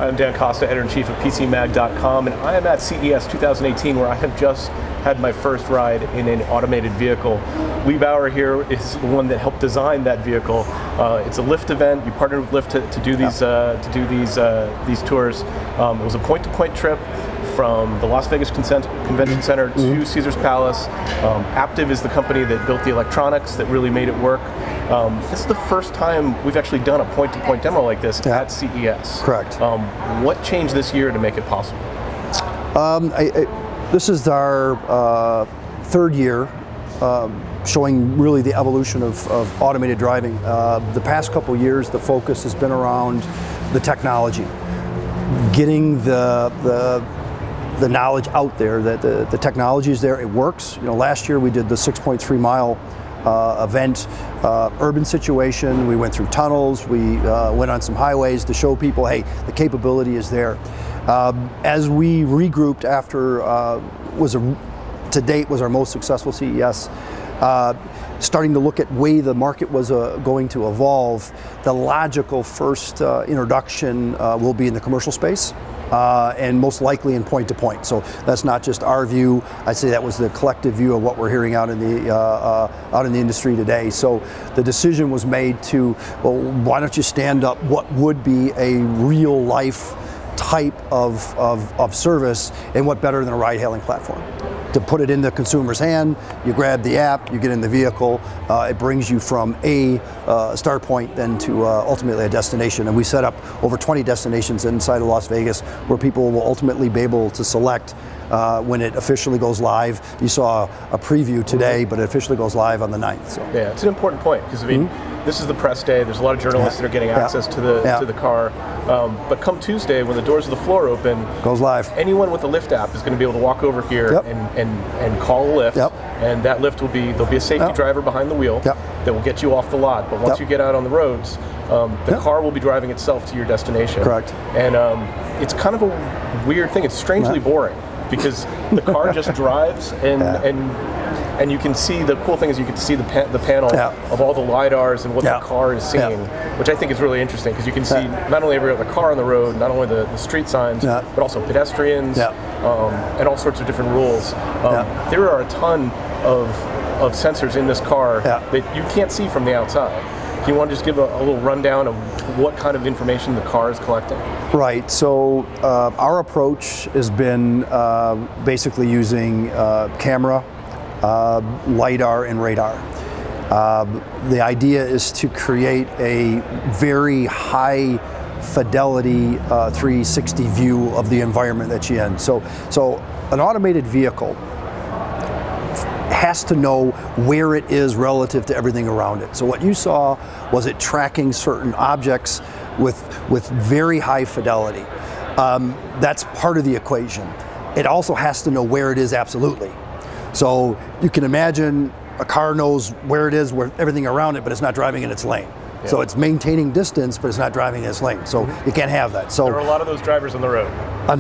I'm Dan Costa, editor-in-chief of PCMag.com, and I am at CES 2018, where I have just had my first ride in an automated vehicle. Bauer here is the one that helped design that vehicle. It's a Lyft event. We partnered with Lyft to do these tours. It was a point-to-point trip from the Las Vegas Convention Center to Caesar's Palace. Aptiv is the company that built the electronics that really made it work. This is the first time we've actually done a point-to-point demo like this at CES. Correct. What changed this year to make it possible? This is our third year showing really the evolution of automated driving. The past couple years, the focus has been around the technology, getting the knowledge out there that the technology is there, it works. You know, last year we did the 6.3 mile event, urban situation. We went through tunnels, we went on some highways to show people, hey, the capability is there. As we regrouped after to date was our most successful CES, starting to look at way the market was going to evolve, the logical first introduction will be in the commercial space. And most likely in point-to-point. So that's not just our view. I'd say that was the collective view of what we're hearing out in the industry today. So the decision was made to, well, why don't you stand up what would be a real-life type of service, and what better than a ride-hailing platform? To put it in the consumer's hand, you grab the app, you get in the vehicle, it brings you from a start point then to ultimately a destination. And we set up over 20 destinations inside of Las Vegas where people will ultimately be able to select when it officially goes live. You saw a preview today, but it officially goes live on the 9th. So. Yeah, it's an important point, because I mean, this is the press day. There's a lot of journalists that are getting access to the car. But come Tuesday, when the doors of the floor open, goes live. Anyone with a Lyft app is going to be able to walk over here and call a Lyft, and that Lyft will be, there'll be a safety driver behind the wheel that will get you off the lot. But once you get out on the roads, the car will be driving itself to your destination. Correct. And it's kind of a weird thing. It's strangely boring, because the car just drives, and you can see, the cool thing is you can see the panel of all the LiDARs and what the car is seeing, which I think is really interesting, because you can see not only every other car on the road, not only the street signs, but also pedestrians, and all sorts of different rules. There are a ton of sensors in this car that you can't see from the outside. Do you want to just give a little rundown of what kind of information the car is collecting? Right, so our approach has been basically using camera, LiDAR, and radar. The idea is to create a very high fidelity 360 view of the environment that you're in. So an automated vehicle has to know where it is relative to everything around it. So what you saw was it tracking certain objects with very high fidelity. That's part of the equation. It also has to know where it is absolutely. So you can imagine a car knows where it is, where everything around it, but it's not driving in its lane. So it's maintaining distance, but it's not driving in its lane. So you can't have that. So there are a lot of those drivers on the road.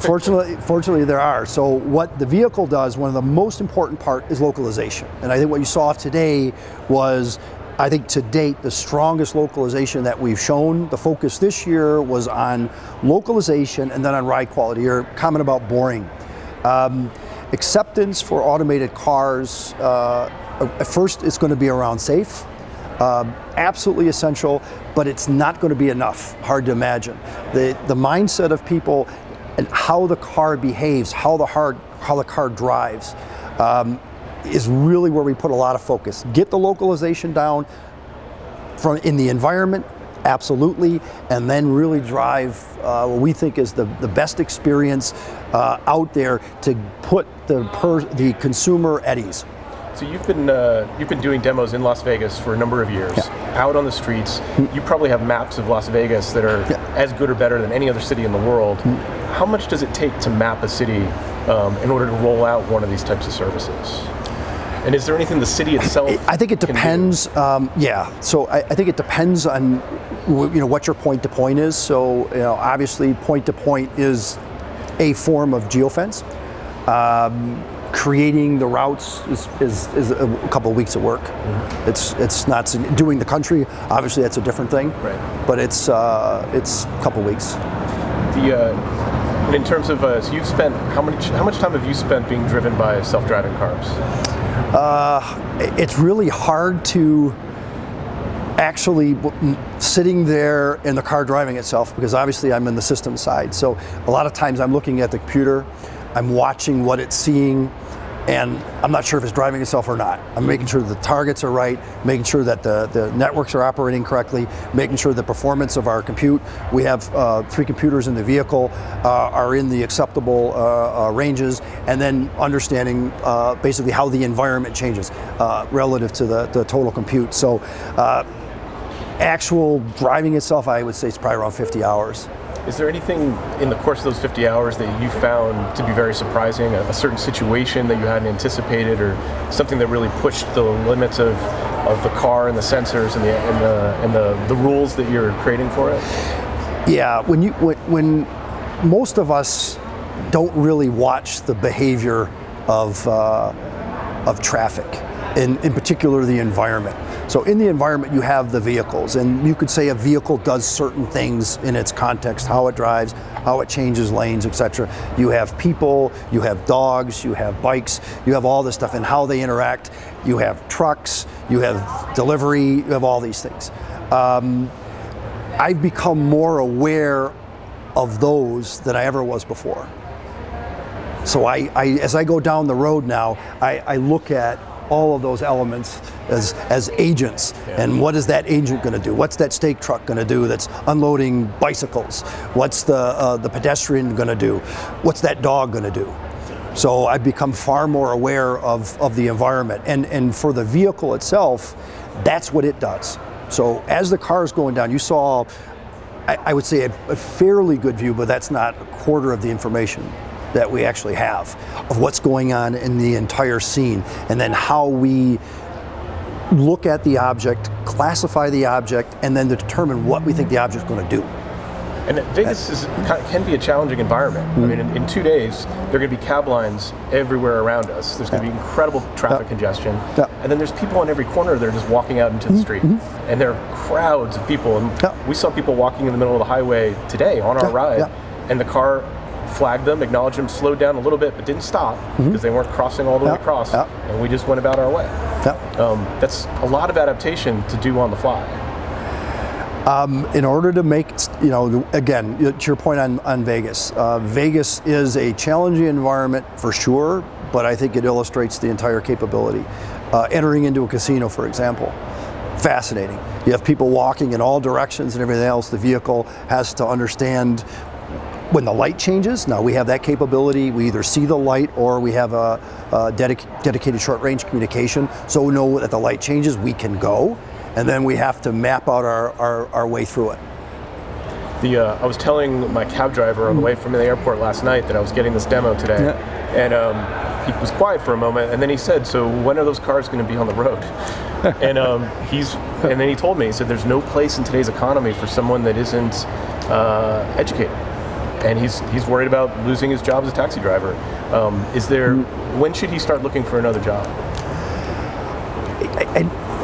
Fortunately there are. So what the vehicle does, one of the most important part is localization. And I think what you saw today was, I think to date, the strongest localization that we've shown. The focus this year was on localization and then on ride quality. Your comment about boring. Acceptance for automated cars, at first it's going to be around safe. Absolutely essential, but it's not going to be enough. Hard to imagine. The mindset of people and how the car behaves, how the car drives, is really where we put a lot of focus. Get the localization down from in the environment, absolutely, and then really drive what we think is the best experience out there to put the consumer at ease. So you've been doing demos in Las Vegas for a number of years, out on the streets. You probably have maps of Las Vegas that are as good or better than any other city in the world. How much does it take to map a city in order to roll out one of these types of services? And is there anything the city itself? I think it depends. So I think it depends on what your point to point is. So obviously point to point is a form of geofence. Creating the routes is a couple of weeks of work. It's not doing the country. Obviously, that's a different thing. Right. But it's a couple of weeks. And in terms of, so you've spent, how much time have you spent being driven by self-driving cars? It's really hard to actually sitting there in the car driving itself, because obviously I'm in the system side. So a lot of times I'm looking at the computer, I'm watching what it's seeing, and I'm not sure if it's driving itself or not. I'm making sure the targets are right, making sure that the networks are operating correctly, making sure the performance of our compute, we have 3 computers in the vehicle, are in the acceptable ranges, and then understanding basically how the environment changes relative to the total compute. So actual driving itself, I would say it's probably around 50 hours. Is there anything in the course of those 50 hours that you found to be very surprising, a certain situation that you hadn't anticipated, or something that really pushed the limits of the car and the sensors and the rules that you're creating for it? Yeah, when most of us don't really watch the behavior of traffic, in particular the environment. So in the environment you have the vehicles, and you could say a vehicle does certain things in its context, how it drives, how it changes lanes, etc. You have people, you have dogs, you have bikes, you have all this stuff, and how they interact. You have trucks, you have delivery, you have all these things. I've become more aware of those than I ever was before. So as I go down the road now, I look at all of those elements as agents. Yeah. And what is that agent going to do? What's that stake truck going to do that's unloading bicycles? What's the pedestrian going to do? What's that dog going to do? So I've become far more aware of the environment. And for the vehicle itself, that's what it does. So as the car is going down, you saw, I would say, a fairly good view, but that's not a quarter of the information that we actually have of what's going on in the entire scene, and then how we look at the object, classify the object, and then to determine what we think the object's going to do. And Vegas can be a challenging environment. Mm-hmm. I mean, in 2 days, there are going to be cab lines everywhere around us. There's going to be incredible traffic congestion. Yeah. And then there's people on every corner that are just walking out into the street. Mm-hmm. And there are crowds of people. And we saw people walking in the middle of the highway today on our ride, and the car flagged them, acknowledged them, slowed down a little bit, but didn't stop because they weren't crossing all the way across, and we just went about our way. That's a lot of adaptation to do on the fly. In order to make, again, to your point on Vegas, Vegas is a challenging environment for sure, but I think it illustrates the entire capability. Entering into a casino, for example, fascinating. You have people walking in all directions and everything else. The vehicle has to understand when the light changes. Now we have that capability. We either see the light or we have a dedicated short-range communication. So we know that the light changes, we can go, and then we have to map out our way through it. I was telling my cab driver on the way from the airport last night that I was getting this demo today, and he was quiet for a moment, and then he said, "So when are those cars going to be on the road?" And then he told me, he said, "There's no place in today's economy for someone that isn't educated." And he's worried about losing his job as a taxi driver. When should he start looking for another job?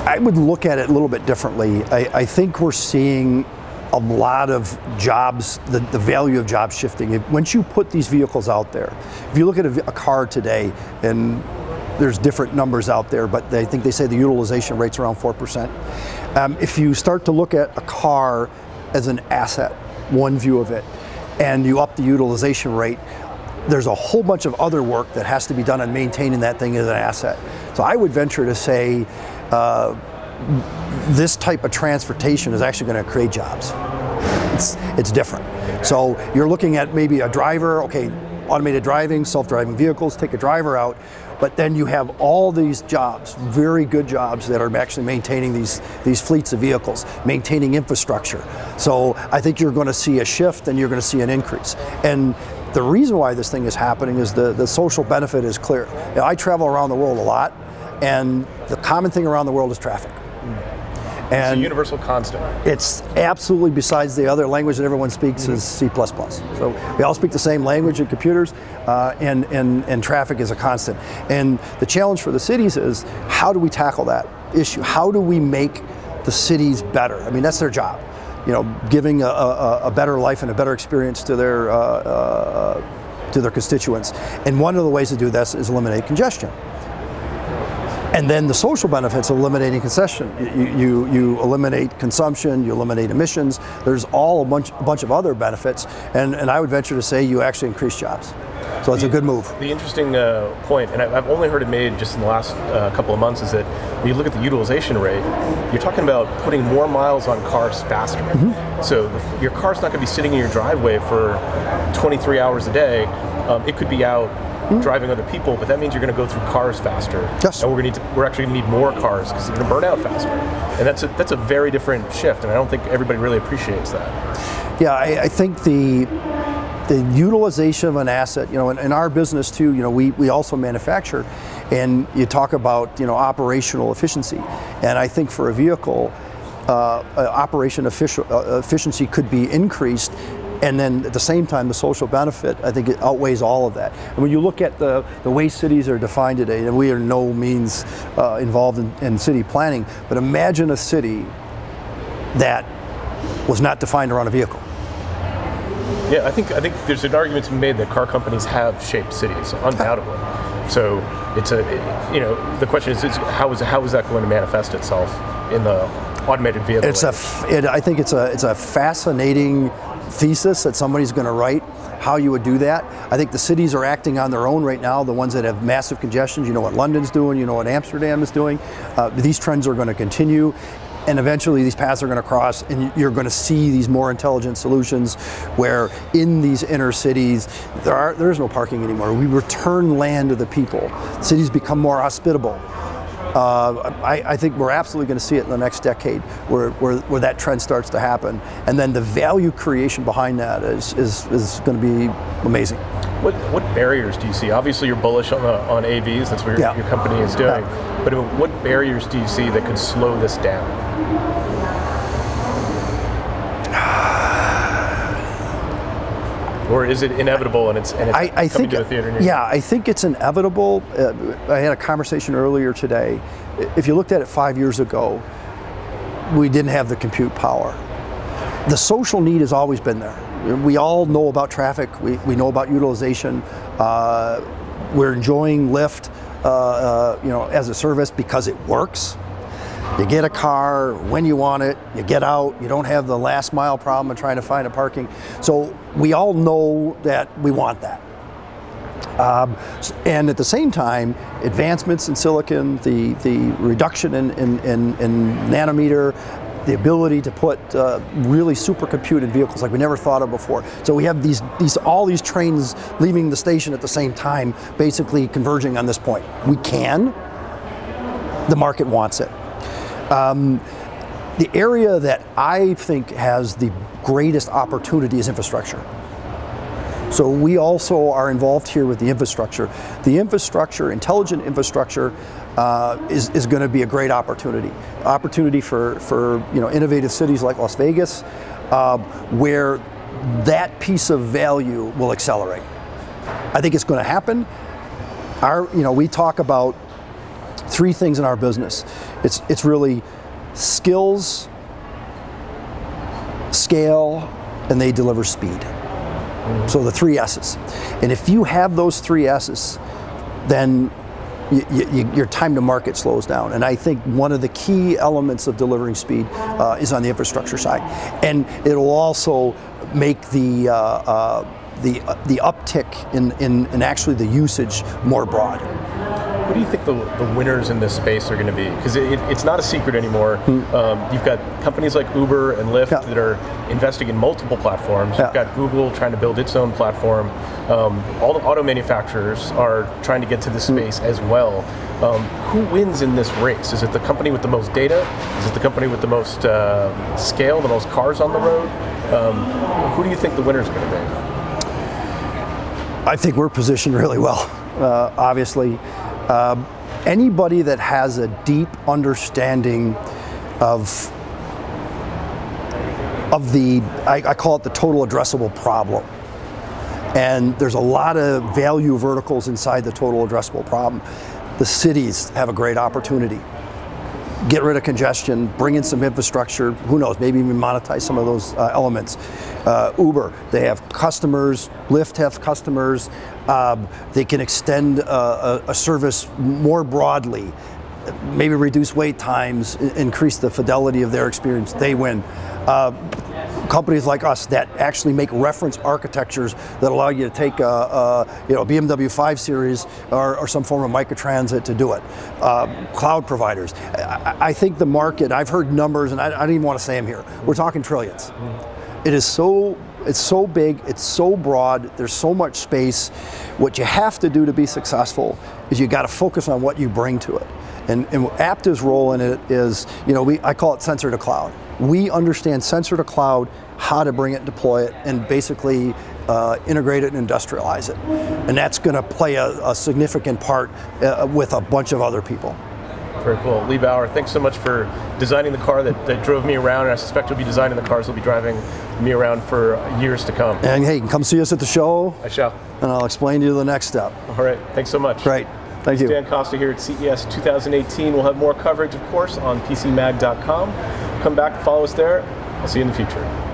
I would look at it a little bit differently. I think we're seeing a lot of jobs, the value of job shifting. Once you put these vehicles out there, if you look at a car today, and there's different numbers out there, but I think they say the utilization rate's around 4%. If you start to look at a car as an asset, one view of it, and you up the utilization rate, there's a whole bunch of other work that has to be done on maintaining that thing as an asset. So I would venture to say this type of transportation is actually going to create jobs. It's different. So you're looking at maybe a driver, okay, automated driving, self-driving vehicles, take a driver out, but then you have all these jobs, very good jobs, that are actually maintaining these fleets of vehicles, maintaining infrastructure. So I think you're going to see a shift, and you're going to see an increase. And the reason why this thing is happening is the social benefit is clear. I travel around the world a lot, and the common thing around the world is traffic. And it's a universal constant. It's absolutely, besides the other language that everyone speaks is C++. So we all speak the same language in computers, and traffic is a constant. And the challenge for the cities is, how do we tackle that issue? How do we make the cities better? I mean, that's their job, giving a better life and a better experience to their constituents. And one of the ways to do this is eliminate congestion. And then the social benefits of eliminating congestion. You eliminate consumption, you eliminate emissions. There's all a bunch of other benefits, and I would venture to say you actually increase jobs. So it's a good move. The interesting point, and I've only heard it made just in the last couple of months, is that when you look at the utilization rate, you're talking about putting more miles on cars faster. So your car's not going to be sitting in your driveway for 23 hours a day. It could be out driving other people, but that means you're going to go through cars faster. Yes. And we're actually going to need more cars because they're going to burn out faster. And that's a very different shift, and I don't think everybody really appreciates that. Yeah, I think the utilization of an asset, in our business too, we also manufacture, and you talk about operational efficiency, and I think for a vehicle, operation efficiency could be increased. And then at the same time, the social benefit, I think it outweighs all of that. And when you look at the way cities are defined today, and we are no means involved in city planning, but imagine a city that was not defined around a vehicle. Yeah, I think there's an argument to be made that car companies have shaped cities, undoubtedly. So the question is how is that going to manifest itself in the automated vehicle? I think it's a fascinating thesis that somebody's going to write, how you would do that. I think the cities are acting on their own right now, the ones that have massive congestions. You know what London's doing, you know what Amsterdam is doing. These trends are going to continue, and eventually these paths are going to cross, and you're going to see these more intelligent solutions where in these inner cities there is no parking anymore. We return land to the people. Cities become more hospitable. I think we're absolutely going to see it in the next decade where that trend starts to happen, and then the value creation behind that is going to be amazing. What barriers do you see? Obviously you're bullish on AVs, that's what your company is doing, but what barriers do you see that could slow this down? Or is it inevitable and it's coming to the theater near you? Yeah, I think it's inevitable. I had a conversation earlier today. If you looked at it 5 years ago, we didn't have the compute power. The social need has always been there. We all know about traffic. We know about utilization. We're enjoying Lyft, as a service because it works. You get a car when you want it, you get out, you don't have the last mile problem of trying to find a parking. So we all know that we want that. And at the same time, advancements in silicon, the reduction in nanometer, the ability to put really supercomputed vehicles like we never thought of before. So we have all these trains leaving the station at the same time, basically converging on this point. We can, the market wants it. The area that I think has the greatest opportunity is infrastructure. So we also are involved here with the infrastructure. The infrastructure, intelligent infrastructure, is going to be a great opportunity. Opportunity for innovative cities like Las Vegas, where that piece of value will accelerate. I think it's going to happen. We talk about three things in our business. It's really skills, scale, and they deliver speed. So the 3 S's. And if you have those 3 S's, then your time to market slows down. And I think one of the key elements of delivering speed is on the infrastructure side. And it'll also make the uptick in actually the usage more broad. Who do you think the winners in this space are going to be? Because it's not a secret anymore. You've got companies like Uber and Lyft that are investing in multiple platforms. You've got Google trying to build its own platform. All the auto manufacturers are trying to get to this space as well. Who wins in this race? Is it the company with the most data? Is it the company with the most scale, the most cars on the road? Who do you think the winners are going to be? I think we're positioned really well, obviously. Anybody that has a deep understanding of I call it the total addressable problem. And there's a lot of value verticals inside the total addressable problem. The cities have a great opportunity. get rid of congestion, bring in some infrastructure, who knows, maybe even monetize some of those elements. Uber, they have customers, Lyft have customers, they can extend a service more broadly, maybe reduce wait times, increase the fidelity of their experience, they win. Companies like us that actually make reference architectures that allow you to take a BMW 5 Series or some form of microtransit to do it. Cloud providers. I think the market, I've heard numbers, and I don't even want to say them here. We're talking trillions. It is it's so big, it's so broad, there's so much space. What you have to do to be successful is you got to focus on what you bring to it. And Aptiv's role in it is, I call it sensor to cloud. We understand sensor to cloud, how to bring it, deploy it, and basically integrate it and industrialize it. And that's going to play a significant part with a bunch of other people. Very cool. Lee Bauer, thanks so much for designing the car that drove me around, and I suspect you'll be designing the cars that will be driving me around for years to come. And hey, you can come see us at the show. I shall. And I'll explain to you the next step. All right, thanks so much. Great. Thank you. Dan Costa here at CES 2018. We'll have more coverage, of course, on PCMag.com. Come back and follow us there. I'll see you in the future.